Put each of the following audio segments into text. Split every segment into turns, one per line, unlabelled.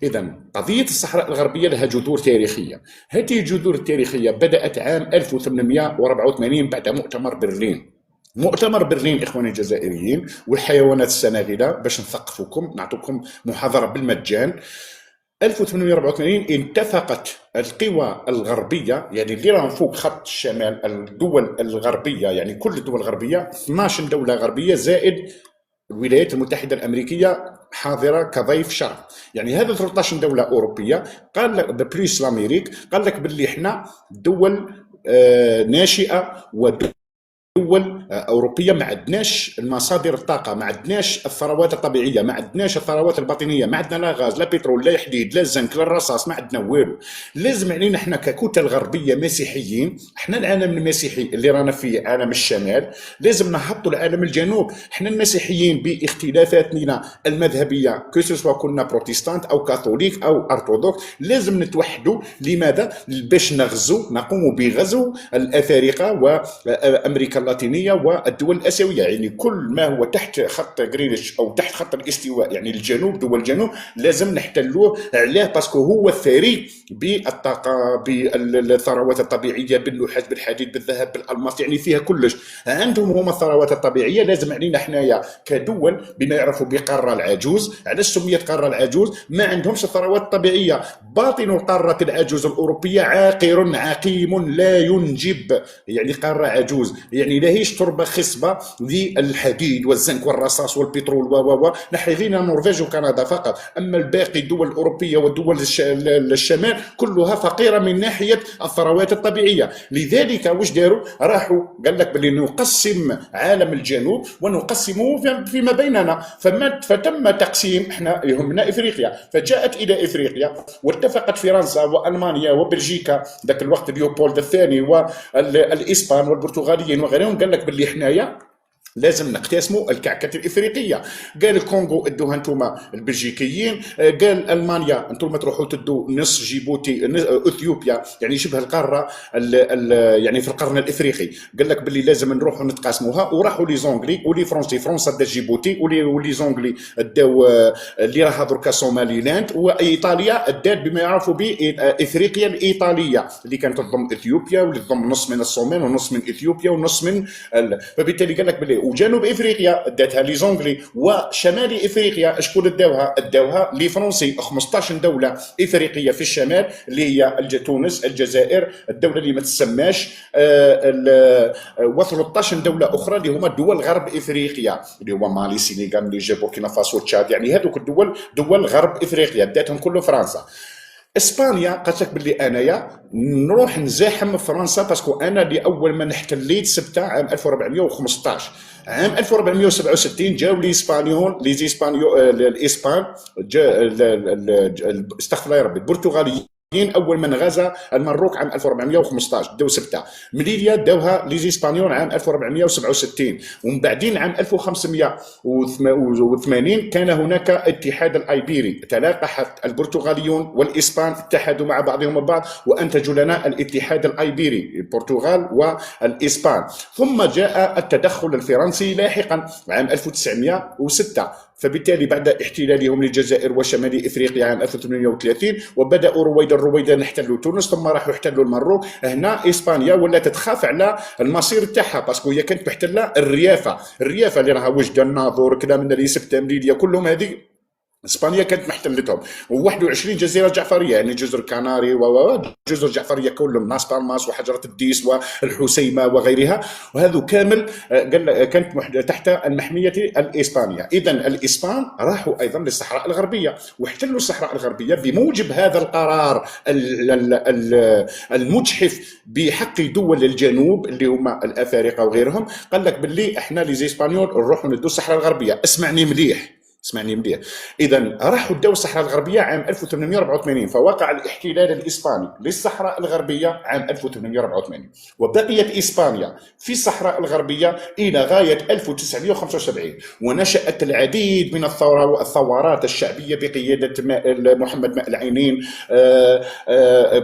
إذا قضية الصحراء الغربية لها جذور تاريخية. هذه الجذور التاريخية بدأت عام 1884 بعد مؤتمر برلين. مؤتمر برلين إخواني الجزائريين والحيوانات السناغلة، باش نثقفكم نعطوكم محاضرة بالمجان. 1884 اتفقت القوى الغربية، يعني اللي راهم فوق خط الشمال، الدول الغربية، يعني كل الدول الغربية 12 دولة غربية زائد الولايات المتحدة الأمريكية حاضرة كضيف شرف. يعني هذا 13 دولة أوروبية قال لك بليس الأمريك، قال لك باللي احنا دول ناشئة ودول أوروبية ما عندناش المصادر الطاقة، ما عندناش الثروات الطبيعية، ما عندناش الثروات الباطنية، ما عندنا لا غاز لا بترول لا حديد لا زنك لا الرصاص، ما عندنا والو. لازم علينا احنا ككتل غربية مسيحيين، احنا العالم المسيحي اللي رانا في عالم الشمال، لازم نهبطوا العالم الجنوب. احنا المسيحيين باختلافاتنا المذهبية كسوا كنا بروتستانت أو كاثوليك أو أرثوذكس، لازم نتوحدوا. لماذا؟ باش نغزو، نقوم بغزو الأفارقة وأمريكا اللاتينيه والدول الاسيويه، يعني كل ما هو تحت خط غرينتش او تحت خط الاستواء، يعني الجنوب، دول الجنوب لازم نحتلوه. علاه؟ باسكو هو الثري بالطاقه، بالثروات الطبيعيه، باللوحات، بالحديد، بالذهب، بالالماس، يعني فيها كلش. عندهم هما الثروات الطبيعيه. لازم علينا حنايا كدول بما يعرفوا بقاره العجوز. علاش سميت قاره العجوز؟ ما عندهمش الثروات الطبيعيه. باطن القاره العجوز الاوروبيه عاقر عقيم لا ينجب، يعني قاره عجوز، يعني لاهيش تربه خصبه للحديد والزنك والرصاص والبترول نحن غير النرويج وكندا فقط. اما الباقي الدول الاوروبيه والدول الشمال كلها فقيره من ناحيه الثروات الطبيعيه. لذلك واش داروا؟ راحوا قال لك بلي نقسم عالم الجنوب ونقسمه فيما بيننا. فتم تقسيم. احنا يهمنا افريقيا، فجاءت الى افريقيا واتفقت فرنسا والمانيا وبلجيكا ذاك الوقت ليوبولد الثاني والاسبان والبرتغاليين وغيرهم، قال لك باللي حنايا لازم نقتسموا الكعكة الإفريقية. قال الكونغو ادوها انتوما البلجيكيين، قال ألمانيا انتوما تروحوا تدوا نصف جيبوتي، اثيوبيا، يعني شبه القارة يعني في القرن الإفريقي. قال لك باللي لازم نروحوا نتقاسموها. وراحوا لي زونغلي ولي فرنسي، فرنسا دا جيبوتي ولي زونغلي داو اللي راها دركا صومالي لاند، وايطاليا دات بما يعرفوا بافريقيا الايطاليه اللي كانت تضم اثيوبيا واللي تضم نص من الصومال ونص من اثيوبيا ونص من فبالتالي قال لك باللي وجنوب افريقيا داتها لي زونغلي، وشمال افريقيا شكون داوها لي فرنسي. 15 دوله افريقيه في الشمال اللي هي تونس، الجزائر، الدوله اللي ما تسماش، و13 دوله اخرى اللي هما دول غرب افريقيا اللي هما مالي، سينيغال، نيجر، بوركينا فاسو، تشاد، يعني هذوك الدول دول غرب افريقيا داتهم كله فرنسا. اسبانيا قالت لك باللي انايا نروح نزاحم فرنسا، باسكو انا اللي اول ما نحتليت سبته عام 1415. عام 1467 جاو لي اسبانيول الاسبان، استغفر الله يا ربي، البرتغاليين اول من غزا المروك عام 1415 داو سبته. مليليا داوها لي اسبانيول عام 1467. ومن بعدين عام 1580 كان هناك اتحاد الايبيري، تلاقحت البرتغاليون والاسبان، اتحدوا مع بعضهم البعض وانتجوا لنا الاتحاد الايبيري، البرتغال والاسبان. ثم جاء التدخل الفرنسي لاحقا عام 1906، فبالتالي بعد احتلالهم للجزائر وشمال افريقيا عام 1830 وبداوا رويدا نحتلوا تونس، ثم راحوا يحتلوا المروك. هنا اسبانيا ولا تتخاف على المصير تاعها، باسكو هي كانت محتله الريافه اللي راها وجده، الناظور، كذا من اللي سبتم، ليبيا، كلهم هذه اسبانيا كانت محتلتهم. و21 جزيره جعفريه، يعني جزر كناري جزر جعفريه كلهم، ناس بالماس وحجره الديس والحسيمه وغيرها، وهذا كامل كانت تحت المحميه الاسبانيه. اذا الاسبان راحوا ايضا للصحراء الغربيه واحتلوا الصحراء الغربيه بموجب هذا القرار المجحف بحق دول الجنوب اللي هما الافارقه وغيرهم. قال لك باللي احنا لي اسبانيول نروحوا ندوا الصحراء الغربيه. اسمعني مليح. إذا راحوا داو الصحراء الغربية عام 1884، فوقع الاحتلال الإسباني للصحراء الغربية عام 1884، وبقيت إسبانيا في الصحراء الغربية إلى غاية 1975. ونشأت العديد من الثورات الشعبية بقيادة محمد ماء العينين،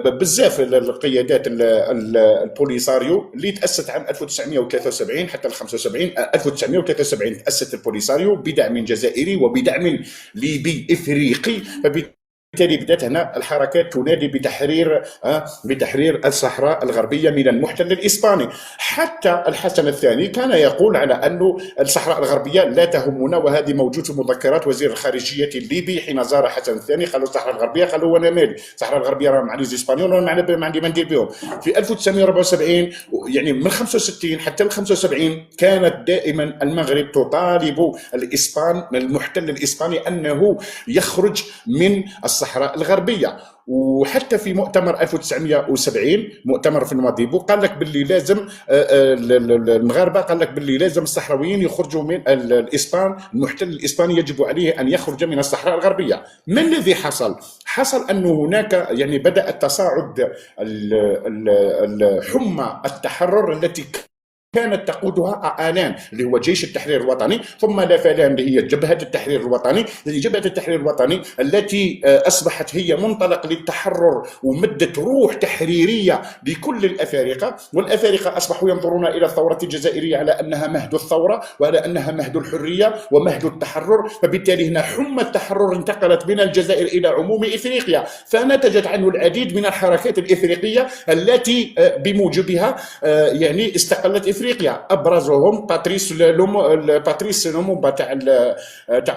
بزاف القيادات البوليساريو اللي تأسست عام 1973 حتى 75. 1973 تأسست البوليساريو بدعم جزائري وبدعم ليبي افريقي. بالتالي بدات هنا الحركات تنادي بتحرير الصحراء الغربيه من المحتل الاسباني. حتى الحسن الثاني كان يقول على انه الصحراء الغربيه لا تهمنا، وهذه موجود في مذكرات وزير الخارجيه الليبي حين زار الحسن الثاني. قالوا الصحراء الغربيه، قالوا وانا مالي الصحراء الغربيه راه مع لي اسبانيول، وانا ما عندي ما ندير بهم. في 1974 يعني من 65 حتى ل 75 كانت دائما المغرب تطالب المحتل الاسباني انه يخرج من الصحراء الغربيه. وحتى في مؤتمر 1970 مؤتمر في نواديبو قال لك باللي لازم المغاربه، قال لك باللي لازم الصحراويين يخرجوا من الاسبان، المحتل الاسباني يجب عليه ان يخرج من الصحراء الغربيه. ما الذي حصل؟ حصل انه هناك يعني بدا التصاعد الحمى التحرر التي كانت تقودها آلان اللي هو جيش التحرير الوطني، ثم لا فلان اللي هي جبهة التحرير الوطني. جبهة التحرير الوطني التي أصبحت هي منطلق للتحرر ومدت روح تحريرية لكل الأفارقة، والأفارقة أصبحوا ينظرون إلى الثورة الجزائرية على أنها مهد الثورة وعلى أنها مهد الحرية ومهد التحرر. فبالتالي هنا حمى التحرر انتقلت من الجزائر إلى عموم إفريقيا، فنتجت عنه العديد من الحركات الإفريقية التي بموجبها يعني استقلت إفريقيا. ابرزهم باتريس لومومبا تاع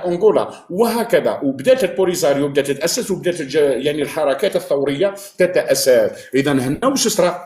انغولا، وهكذا. وبدات البوليساريو بدات تتاسس، وبدات يعني الحركات الثوريه تتاسس. اذا هنا واش صرا؟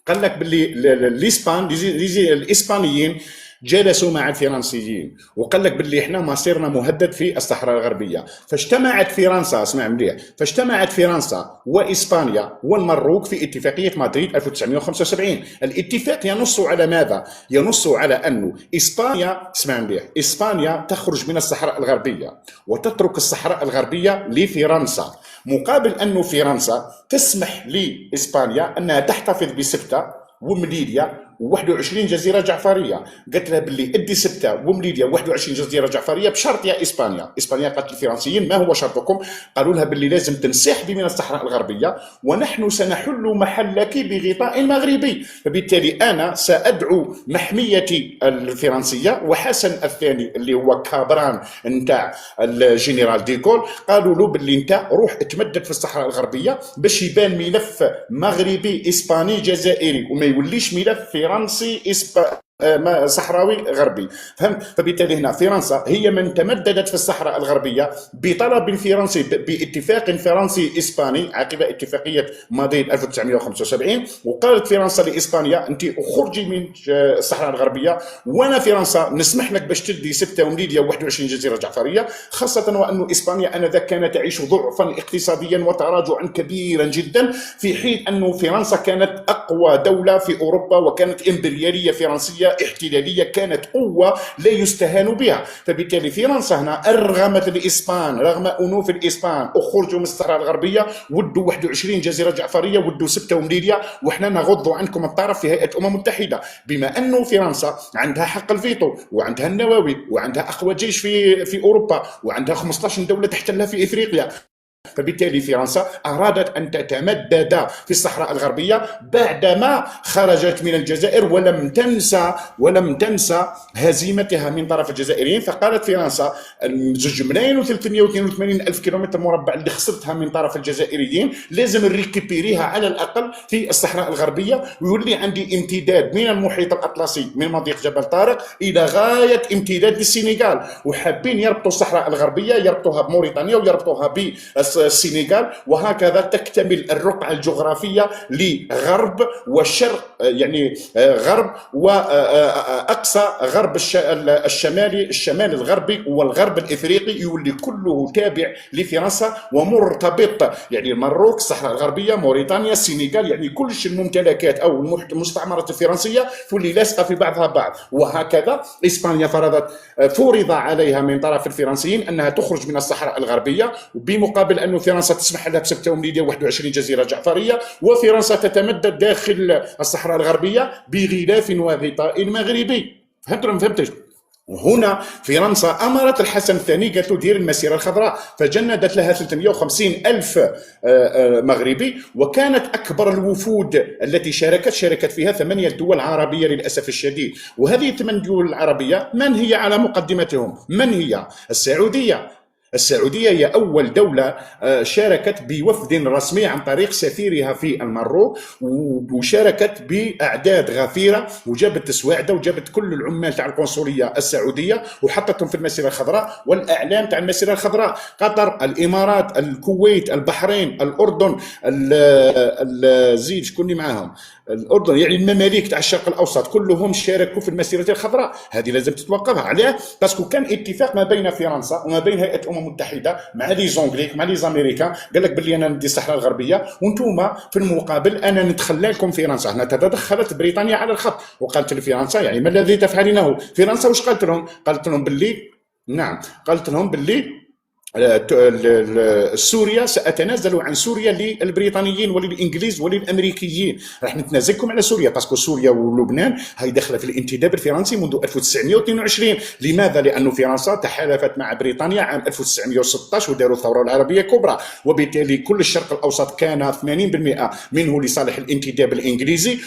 قال لك باللي الاسبانيين جلسوا مع الفرنسيين وقال لك باللي احنا مصيرنا مهدد في الصحراء الغربيه. فاجتمعت فرنسا، اسمع مليح، فاجتمعت فرنسا واسبانيا والمروك في اتفاقيه مدريد 1975. الاتفاق ينص على ماذا؟ ينص على انه اسبانيا، اسمع مليح، اسبانيا تخرج من الصحراء الغربيه وتترك الصحراء الغربيه لفرنسا، مقابل انه فرنسا تسمح لاسبانيا انها تحتفظ بسبته ومليليا و21 جزيره جعفريه. قالت لها باللي ادي سبته ومليليا و21 جزيره جعفريه بشرط يا اسبانيا. اسبانيا قالت للفرنسيين ما هو شرطكم؟ قالوا لها باللي لازم تنسحبي من الصحراء الغربيه ونحن سنحل محلك بغطاء مغربي. فبالتالي انا سادعو محميتي الفرنسيه. وحسن الثاني اللي هو كابران نتاع الجنرال ديكول قالوا له باللي انت روح اتمدد في الصحراء الغربيه باش يبان ملف مغربي اسباني جزائري وما يوليش ملف فرنسي صحراوي غربي. فهمت؟ فبالتالي هنا فرنسا هي من تمددت في الصحراء الغربيه بطلب فرنسي، باتفاق فرنسي اسباني عقب اتفاقيه مدريد 1975. وقالت فرنسا لاسبانيا انت اخرجي من الصحراء الغربيه، وانا فرنسا نسمح لك باش تدي سبته ومليليا و21 جزيره جعفريه، خاصه وان اسبانيا انذاك كانت تعيش ضعفا اقتصاديا وتراجعا كبيرا جدا، في حين انه فرنسا كانت اقوى دوله في اوروبا وكانت امبرياليه فرنسيه احتلاليه، كانت قوه لا يستهان بها. فبالتالي فرنسا هنا ارغمت الاسبان رغم انوف الاسبان اخرجوا من الصحراء الغربيه، ودوا 21 جزيره جعفريه، ودوا سبته ومليليا، وحنا نغض عنكم الطرف في هيئه الامم المتحده. بما انه فرنسا عندها حق الفيتو وعندها النواوي وعندها اقوى جيش في اوروبا وعندها 15 دوله تحتلها في افريقيا، فبالتالي فرنسا أرادت أن تتمدد في الصحراء الغربية بعدما خرجت من الجزائر ولم تنسى هزيمتها من طرف الجزائريين. فقالت فرنسا 2,382 ألف كيلومتر مربع اللي خسرتها من طرف الجزائريين لازم نريكبيريها على الأقل في الصحراء الغربية، ويولي عندي امتداد من المحيط الأطلسي من مضيق جبل طارق إلى غاية امتداد للسنغال. وحابين يربطوا الصحراء الغربية، يربطوها بموريتانيا ويربطوها السنغال، وهكذا تكتمل الرقعة الجغرافية لغرب وشرق، يعني غرب وأقصى غرب الشمال الغربي والغرب الإفريقي يولي كله تابع لفرنسا ومرتبط، يعني المروك، الصحراء الغربية، موريتانيا، السنغال، يعني كل الممتلكات أو المستعمرات الفرنسية تولي لاصقة في بعضها بعض. وهكذا إسبانيا فرض عليها من طرف الفرنسيين أنها تخرج من الصحراء الغربية، بمقابل أن فرنسا تسمح لها بسبته ومليليا 21 جزيرة جعفرية، وفرنسا تتمدد داخل الصحراء الغربية بغلاف وغطاء مغربي. فهمت ولا ما فهمتش؟ هنا فرنسا أمرت الحسن الثاني قالت له دير المسيرة الخضراء، فجندت لها 350 ألف مغربي، وكانت أكبر الوفود التي شاركت فيها 8 دول عربية للأسف الشديد. وهذه 8 دول العربية من هي على مقدمتهم؟ من هي؟ السعودية، السعودية هي أول دولة شاركت بوفد رسمي عن طريق سفيرها في المرو، وشاركت بأعداد غفيرة، وجابت سواعدة وجابت كل العمال تاع القنصلية السعودية وحطتهم في المسيرة الخضراء والأعلام تاع المسيرة الخضراء. قطر، الإمارات، الكويت، البحرين، الأردن، زيد شكون اللي معاهم، الاردن، يعني المماليك تاع الشرق الاوسط كلهم شاركوا في المسيره الخضراء. هذه لازم تتوقفها. علاه؟ باسكو كان اتفاق ما بين فرنسا وما بين هيئه الامم المتحده مع لي زونغليك مع لي زاميريكان، قال لك باللي انا ندي الصحراء الغربيه وانتم في المقابل انا نتخلى لكم فرنسا. هنا تدخلت بريطانيا على الخط وقالت لفرنسا يعني ما الذي تفعلينه؟ فرنسا واش قالت لهم؟ قالت لهم باللي نعم، قالت لهم باللي سوريا سأتنازل عن سوريا للبريطانيين وللإنجليز وللأمريكيين، راح نتنازلكم على سوريا، باسكو سوريا ولبنان هاي داخله في الانتداب الفرنسي منذ 1922. لماذا؟ لأن فرنسا تحالفت مع بريطانيا عام 1916 وداروا الثورة العربية الكبرى، وبالتالي كل الشرق الأوسط كان 80% منه لصالح الانتداب الإنجليزي،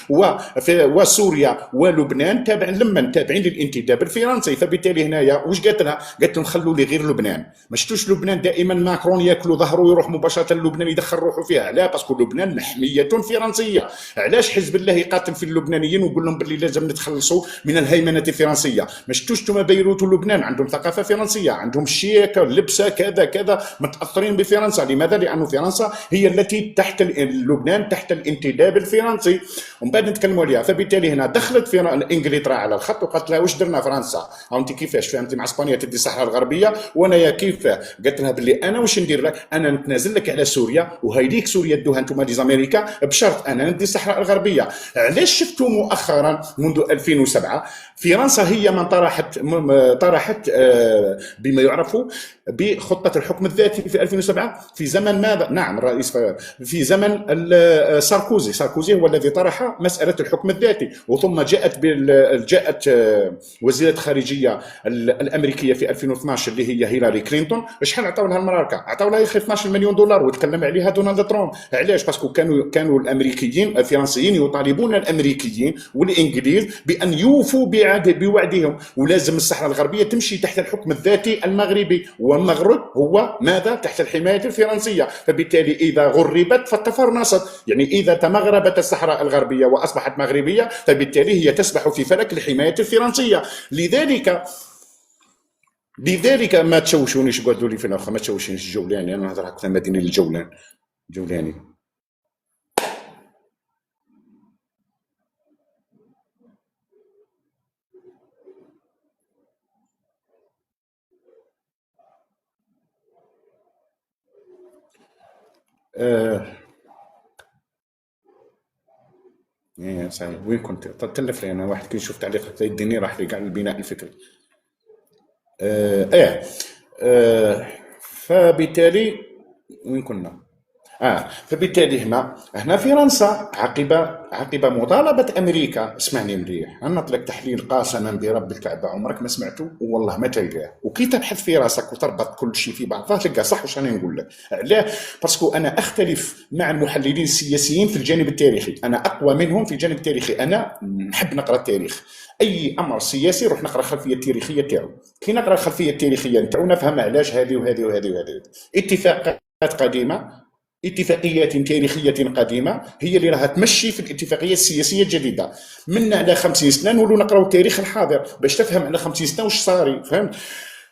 وسوريا ولبنان تابعين للانتداب الفرنسي. فبالتالي هنايا واش قالت لها؟ قالت لهم خلوا لي غير لبنان. ما شفتوش لبنان دائما ماكرون ياكلوا ظهره ويروح مباشره للبنان يدخل روحه فيها؟ لا، باسكو لبنان محميه فرنسيه. علاش حزب الله يقاتل في اللبنانيين ويقول لهم باللي لازم نتخلصوا من الهيمنه الفرنسيه؟ ما شفتوش انتم بيروت ولبنان عندهم ثقافه فرنسيه، عندهم شياكه، لبسه، كذا كذا، متاثرين بفرنسا. لماذا؟ لان فرنسا هي التي تحت لبنان تحت الانتداب الفرنسي، ومن بعد نتكلموا عليها. فبالتالي هنا دخلت انجلترا على الخط وقالت لها واش درنا فرنسا؟ انت كيفاش فهمتي مع اسبانيا تدي الصحراء الغربيه وانا يا كيف؟ قالت لها باللي انا واش ندير لك؟ انا نتنازل لك على سوريا وهي ليك سوريا دوها انتم لي زاميريكا بشرط انا ندي الصحراء الغربيه. علاش شفتوا مؤخرا منذ 2007 فرنسا هي من طرحت بما يعرف بخطه الحكم الذاتي في 2007 في زمن ماذا؟ نعم الرئيس في زمن ساركوزي هو الذي طرح مساله الحكم الذاتي، وثم جاءت وزيره الخارجيه الامريكيه في 2012 اللي هي هيلاري كلينتون. شحال عطاو لها المراركه؟ عطاو لها 12 مليون دولار وتكلم عليها دونالد ترامب. علاش؟ باسكو كانوا الامريكيين الفرنسيين يطالبون الامريكيين والانجليز بان يوفوا بوعدهم، ولازم الصحراء الغربيه تمشي تحت الحكم الذاتي المغربي، والمغرب هو ماذا؟ تحت الحمايه الفرنسيه. فبالتالي اذا غربت فتفرنست، يعني اذا تمغربت الصحراء الغربيه واصبحت مغربيه فبالتالي هي تسبح في فلك الحمايه الفرنسيه. لذلك ما تشوشونيش، قعدوا لي في الاخر ما تشوشونيش الجولاني، انا نهضر هكا مدينه جولاني. ايه صحيح. وين كنت؟ تلف لي انا واحد كي يشوف تعليقك يديني راح لي كاع البناء الفكري. ايه فبالتالي وين كنا؟ فبالتالي هنا فرنسا عقب مطالبة أمريكا، اسمعني مليح، أنا نطلق تحليل قاسما برب الكعبة عمرك ما سمعته والله ما تلقاه، وكي تبحث في راسك وتربط كل شيء في بعضه تلقى صح. واش راني نقول لك؟ علاه؟ باسكو أنا أختلف مع المحللين السياسيين في الجانب التاريخي، أنا أقوى منهم في الجانب التاريخي، أنا نحب نقرأ التاريخ. أي أمر سياسي روح نقرأ الخلفية التاريخية تاعو، كي نقرأ الخلفية التاريخية نتاعو نفهم علاش هذه وهذه وهذه وهذه. اتفاقات قديمة، اتفاقيات تاريخية قديمة هي اللي راها تمشي في الاتفاقية السياسية الجديدة. من على 50 سنة نولوا نقراو التاريخ الحاضر باش تفهم على 50 سنة واش صاري، فهمت؟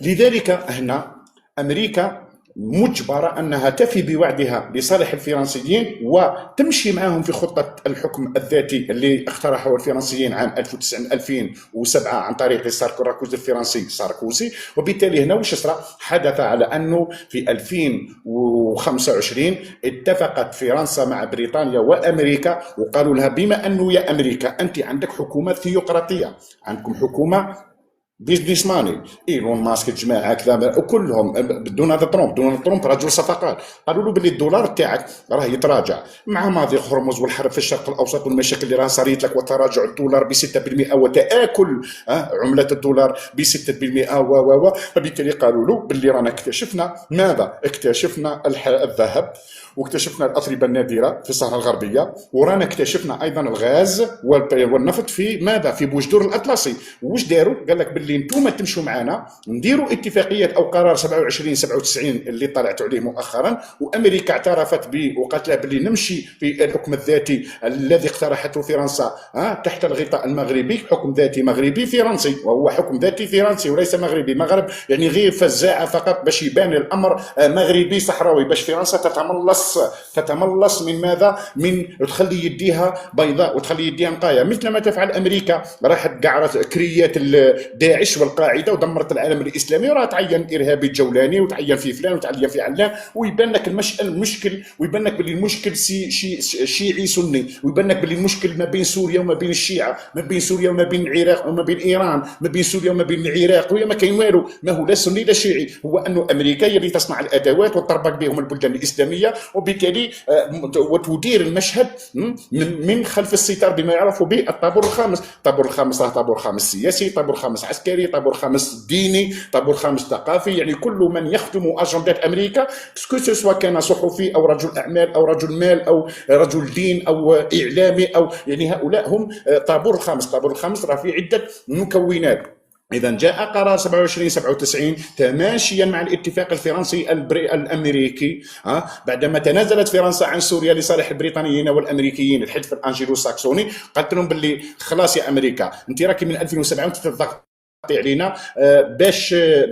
لذلك هنا أمريكا مجبرة أنها تفي بوعدها لصالح الفرنسيين وتمشي معهم في خطة الحكم الذاتي اللي اقترحه الفرنسيين عام 2007 عن طريق ساركوزي الفرنسي ساركوزي. وبالتالي هنا وش صار؟ حدث على أنه في 2025 اتفقت فرنسا مع بريطانيا وأمريكا وقالوا لها بما أنه يا أمريكا أنت عندك حكومة ثيوقراطية، عندكم حكومة بيزنس ماني، ايلون ماسك جماعه كذا وكلهم، دونالد ترامب رجل صفقات، قالوا له باللي الدولار تاعك راه يتراجع مع مضيق هرمز والحرب في الشرق الاوسط والمشاكل اللي راه صارت لك وتراجع الدولار ب 6% وتاكل عمله الدولار ب 6% فبالتالي قالوا له باللي رانا اكتشفنا ماذا؟ اكتشفنا الذهب واكتشفنا الأطربة النادرة في الصحراء الغربية، ورانا اكتشفنا أيضا الغاز والنفط في ماذا؟ في بوجدور الأطلسي. وش داروا؟ قال لك باللي باللي انتم تمشوا معنا نديروا اتفاقيه او قرار 27 97 اللي طلعت عليه مؤخرا، وامريكا اعترفت به وقالت له باللي نمشي في الحكم الذاتي الذي اقترحته فرنسا تحت الغطاء المغربي، حكم ذاتي مغربي فرنسي، وهو حكم ذاتي فرنسي وليس مغربي. مغرب يعني غير فزاعه فقط باش يبان الامر مغربي صحراوي، باش فرنسا تتملص من ماذا؟ من تخلي يديها بيضاء وتخلي يديها نقايه، مثل ما تفعل امريكا. راحت قعرت كريات داعش والقاعده ودمرت العالم الاسلامي، وراه تعين ارهابي الجولاني وتعين في فلان وتعين في علان، ويبان لك المشكل، ويبان لك باللي المشكل شيعي سني، ويبان لك باللي المشكل ما بين سوريا وما بين الشيعه، ما بين سوريا وما بين العراق وما بين ايران، ما بين سوريا وما بين العراق، وهي ما كاين والو، ما هو لا سني لا شيعي، هو انه امريكا هي اللي تصنع الادوات وتطربق بهم البلدان الاسلاميه، وبالتالي وتدير المشهد من خلف الستار بما يعرف به الطابور الخامس. الطابور الخامس راه طابور خامس سياسي، طابور خامس عسكري، طابور خامس ديني، طابور خامس ثقافي، يعني كل من يخدم اجندات امريكا سواء كان صحفي او رجل اعمال او رجل مال او رجل دين او اعلامي، او يعني هؤلاء هم طابور الخامس. الطابور الخامس راه فيه عده مكونات. إذا جاء قرار 27/97 تماشيا مع الاتفاق الفرنسي الأمريكي، بعدما تنازلت فرنسا عن سوريا لصالح البريطانيين والأمريكيين، الحلف الأنجلو ساكسوني، قالت لهم باللي خلاص يا أمريكا أنت راكي من 2007 تتضغط علينا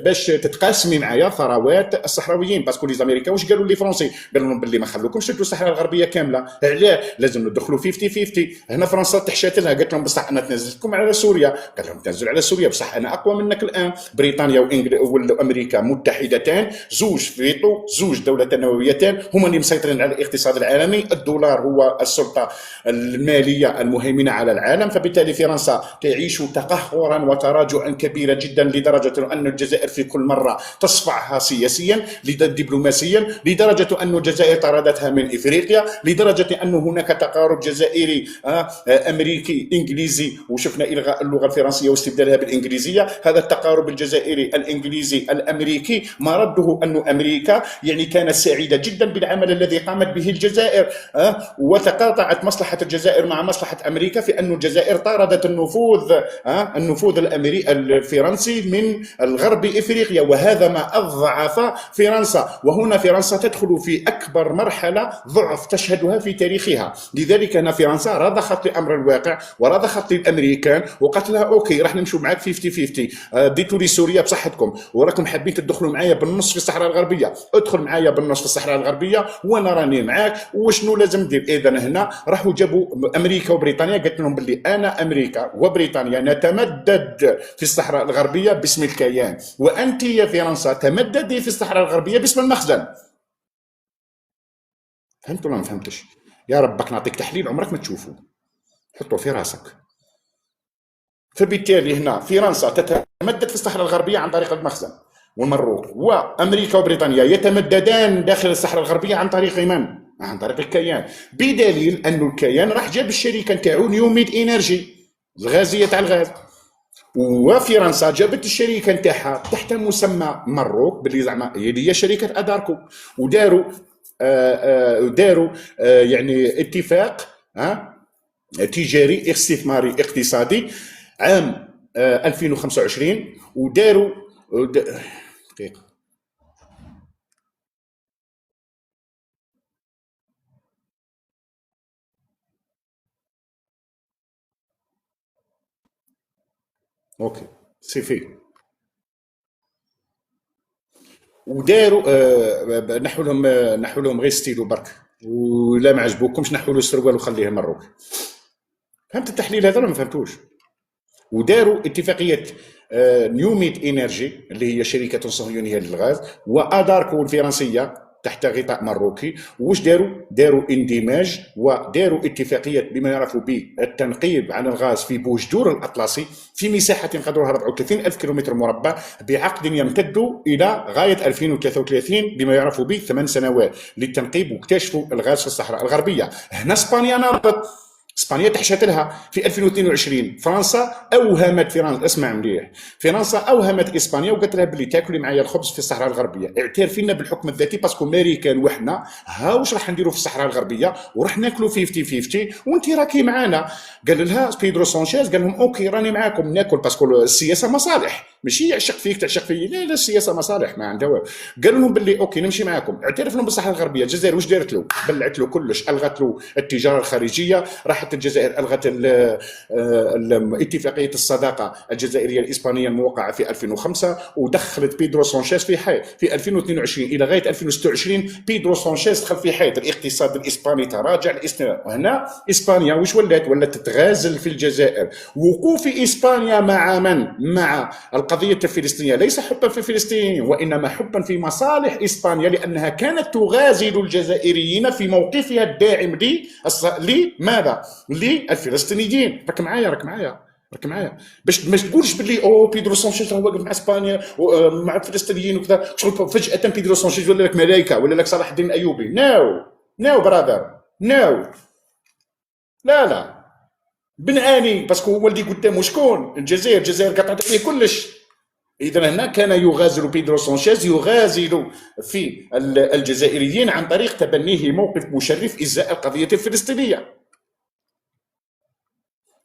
باش تتقاسمي معايا ثروات الصحراويين، باسكو لي زاميريكان واش قالوا لي فرنسي؟ قالوا لهم باللي ما خلوكمش تدوا الصحراء الغربيه كامله، علاه؟ لازم ندخلوا 50-50. هنا فرنسا تحشات لها، قالت لهم بصح انا تنزلتكم على سوريا، قال لهم تنزل على سوريا بصح انا اقوى منك الان. بريطانيا وامريكا متحدتان، زوج فيتو، زوج دولتان نوويتان، هما اللي مسيطرين على الاقتصاد العالمي، الدولار هو السلطه الماليه المهيمنه على العالم، فبالتالي فرنسا تعيش تقهقرا وتراجعا كبيرة جدا، لدرجة أن الجزائر في كل مرة تصفعها سياسيا دبلوماسيا، لدرجة أن الجزائر طردتها من إفريقيا، لدرجة أن هناك تقارب جزائري أمريكي إنجليزي، وشفنا إلغاء اللغة الفرنسية واستبدالها بالإنجليزية. هذا التقارب الجزائري الإنجليزي الأمريكي ما رده أن أمريكا يعني كانت سعيدة جدا بالعمل الذي قامت به الجزائر، وتقاطعت مصلحة الجزائر مع مصلحة أمريكا في أن الجزائر طاردت النفوذ الفرنسي من الغرب افريقيا، وهذا ما اضعف فرنسا. وهنا فرنسا تدخل في اكبر مرحله ضعف تشهدها في تاريخها. لذلك هنا فرنسا رضخت لامر الواقع ورضخت للامريكان وقالت لها اوكي راح نمشوا معاك 50-50، ديتوا لي سوريا بصحتكم وراكم حابين تدخلوا معايا بالنص في الصحراء الغربيه، ادخل معايا بالنص في الصحراء الغربيه وانا راني معاك، وشنو لازم ندير؟ اذا هنا راحوا جابوا امريكا وبريطانيا، قالت لهم باللي انا امريكا وبريطانيا نتمدد في الصحراء الغربية باسم الكيان، وأنت يا فرنسا تمددي في الصحراء الغربية باسم المخزن. فهمت ولا ما فهمتش؟ يا ربك نعطيك تحليل عمرك ما تشوفه، حطه في راسك. فبالتالي هنا فرنسا تتمدد في الصحراء الغربية عن طريق المخزن والمروك، وأمريكا وبريطانيا يتمددان داخل الصحراء الغربية عن طريق من؟ عن طريق الكيان، بدليل أن الكيان راح جاب الشركة نتاعو نيوميد إنرجي الغازية تاع الغاز، وفرنسا جابت الشركه نتاعها تحت مسمى مروك باللي زعما هي شركه اداركو، وداروا يعني اتفاق تجاري استثماري اقتصادي عام 2025، وداروا دقيقه اوكي سيفي، وداروا نحوا لهم غير ستيلو برك، ولا ما عجبوكمش نحوا له السروال وخليه مروك. فهمت التحليل هذا ولا ما فهمتوش؟ وداروا اتفاقيه نيوميد انرجي اللي هي شركه صهيونيه للغاز واداركو الفرنسيه تحت غطاء مروكي. واش داروا اندماج وداروا اتفاقيه بما يعرف بالتنقيب عن الغاز في بوجدور الاطلسي في مساحه قدرها 34 ألف كيلومتر مربع بعقد يمتد الى غايه 2033 بما يعرف به 8 سنوات للتنقيب واكتشف الغاز في الصحراء الغربيه. هنا اسبانيا ناضت، اسبانيا تحشت لها في 2022. فرنسا اوهمت اسمع مليح، فرنسا اوهمت اسبانيا وقالت لها بلي تاكلي معايا الخبز في الصحراء الغربيه، اعترفي لنا بالحكم الذاتي باسكو ماريكان وحنا ها واش راح نديروا في الصحراء الغربيه وراح ناكلوا 50 50 وانت راكي معانا. قال لها بيدرو سانشيز قال لهم اوكي راني معاكم ناكل باسكو السياسه مصالح، ماشي يعشق فيك تعشق فيا، لا السياسه مصالح ما عندها والو. قال لهم باللي اوكي نمشي معاكم، اعترف لهم بالصحراء الغربيه. الجزائر واش دارت له؟ بلعت له كلش، الغت له التجاره الخارجيه، راحت الجزائر الغت اتفاقيه الصداقه الجزائريه الاسبانيه الموقعه في 2005 ودخلت بيدرو سانشيز في حيط. في 2022 الى غايه 2026 بيدرو سانشيز دخل في حيط، الاقتصاد الاسباني تراجع. وهنا اسبانيا واش ولات تتغازل في الجزائر. وقوف اسبانيا مع من؟ مع القضيه الفلسطينيه، ليس حبا في الفلسطينيين وانما حبا في مصالح اسبانيا، لانها كانت تغازل الجزائريين في موقفها الداعم لماذا؟ للفلسطينيين. راك معايا باش ما تقولش باللي بيدرو سانشيز راه واقف مع اسبانيا ومع الفلسطينيين وكذا، فجاه بيدرو سانشيز ولا لك ملايكه ولا لك صلاح الدين الايوبي. نو براذر نو، لا بن اني باسكو هو اللي قدامه شكون؟ الجزائر قطعت عليه كلش. اذا هنا كان يغازل بيدرو سانشيز، يغازل في الجزائريين عن طريق تبنيه موقف مشرف ازاء القضيه الفلسطينيه.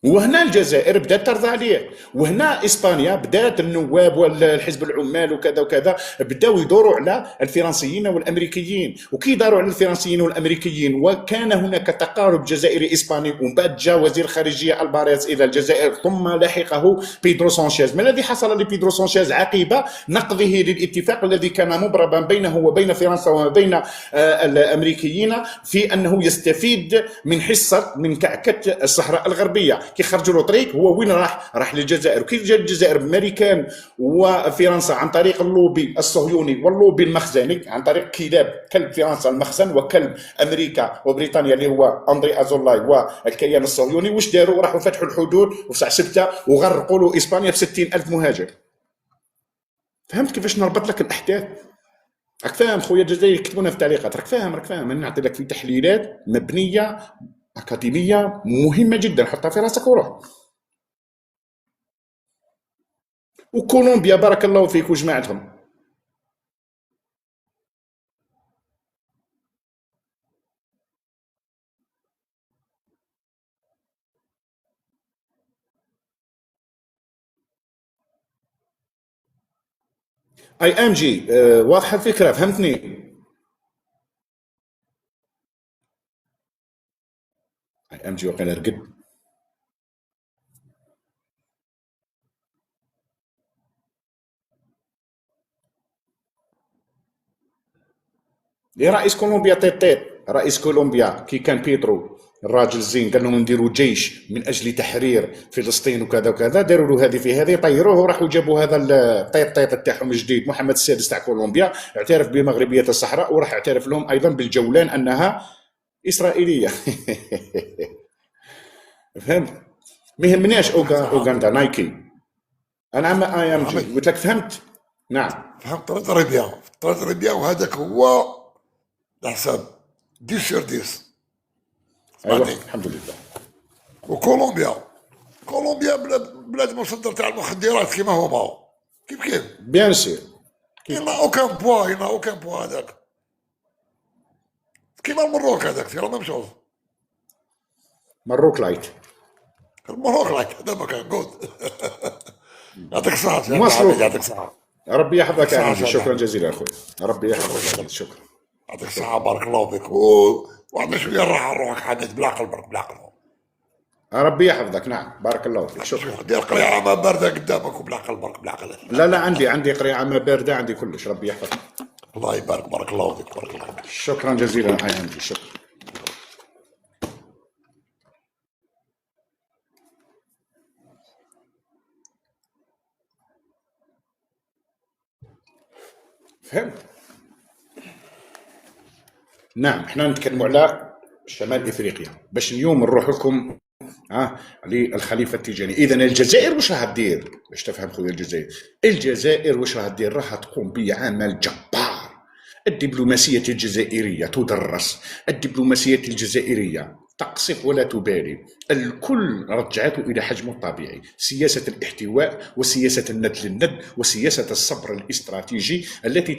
وهنا الجزائر بدات ترضى عليه، وهنا اسبانيا بدات النواب والحزب العمال وكذا وكذا بداوا يدوروا على الفرنسيين والامريكيين. وكي داروا على الفرنسيين والامريكيين وكان هناك تقارب جزائري اسباني، ومن بعد جاء وزير خارجيه الباريس الى الجزائر ثم لحقه بيدرو سانشيز. ما الذي حصل لبيدرو سانشيز عقب نقضه للاتفاق الذي كان مبرما بينه وبين فرنسا وما بين الامريكيين في انه يستفيد من حصه من كعكه الصحراء الغربيه؟ كي خرجوا له طريق هو وين راح للجزائر. وكي جا الجزائر بامريكان وفرنسا عن طريق اللوبي الصهيوني واللوبي المخزني، عن طريق كلب فرنسا المخزن وكلب امريكا وبريطانيا اللي هو اندري ازولاي والكيان الصهيوني، واش داروا؟ راحوا فتحوا الحدود في 6 وغرقوا له اسبانيا ب 60,000 مهاجر. فهمت كيفاش نربط لك الاحداث؟ راك فاهم خويا الجزائري؟ يكتبونا في التعليقات. راك فاهم انا نعطي لك في تحليلات مبنيه أكاديمية مهمة جدا، حطها في راسك وروح. وكولومبيا بارك الله فيك وجماعتهم. اي ام جي واضحه الفكره، فهمتني؟ اي ام جي وقيلا رقد. رئيس كولومبيا طيط، رئيس كولومبيا كي كان بيترو الراجل الزين قال لهم نديروا جيش من اجل تحرير فلسطين وكذا وكذا، داروا له هذه في هذه، طيروه وراحوا جابوا هذا الطيط تاعهم الجديد محمد السادس تاع كولومبيا، اعترف بمغربيه الصحراء وراح اعترف لهم ايضا بالجولان انها اسرائيليه. فهمت؟ ما يهمناش اوغندا نايكي. انا مع اي ام جي قلت لك فهمت؟ نعم
فهمت. طريقة ربيع وهذاك هو الحساب 10 sur 10.
ايوه الحمد لله.
وكولومبيا بلاد مصدر تاع المخدرات كيما هما كيف
بيان سير.
يلا اوكان بوا هذاك كيما المروك هذاك سي لا ميم شوز.
مروك لايت.
المروك لايك هذا ما كان جود. يعطيك الصحة يعطيك الصحة.
ربي يحفظك يا عمي، شكرا جزيلا اخوي، ربي يحفظك، شكرا.
يعطيك الصحة بارك الله فيك. وعندنا شوية راحة روحك حدث بلا قلب
ربي يحفظك. نعم بارك الله فيك، شكرا.
دير قريعة ما باردة قدامك وبلا قلب.
لا عندي قريعة ما باردة، عندي كلش. ربي يحفظك.
الله يبارك، بارك الله فيك.
شكرا جزيلا يا عمي، شكرا. فهمت؟ نعم احنا نتكلموا على شمال افريقيا باش اليوم نروح لكم للخليفه التيجاني. اذا الجزائر واش راح دير؟ باش تفهم خويا الجزائر واش راح دير؟ راح تقوم بعمل جبار. الدبلوماسيه الجزائريه تدرس، الدبلوماسيه الجزائريه تقصف ولا تبالي، الكل رجعته إلى حجمه الطبيعي. سياسة الاحتواء وسياسة الند للند وسياسة الصبر الاستراتيجي التي